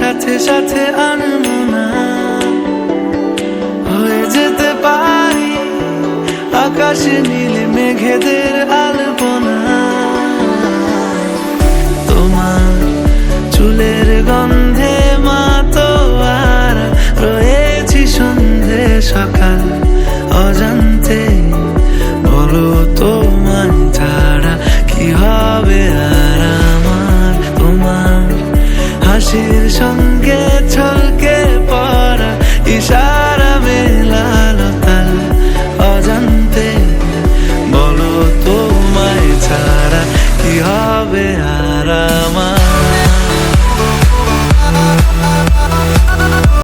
সাথে সাথে আনমনা হয়ে যেতে পারি আকাশে নীলে মেঘেদের আলপনা। তোমার চুলের গন্ধে মাতোয়ারা রয়েছি সন্ধে সকাল অজান্তে। বলো তোমার ছাড়া কি হবে আর আমার? তোমার হাসির সঙ্গে ছলকে পড়া ইশারা মেলালো তাল অজান্তে। বলো তোমায় ছাড়া কি হবে আর আমার?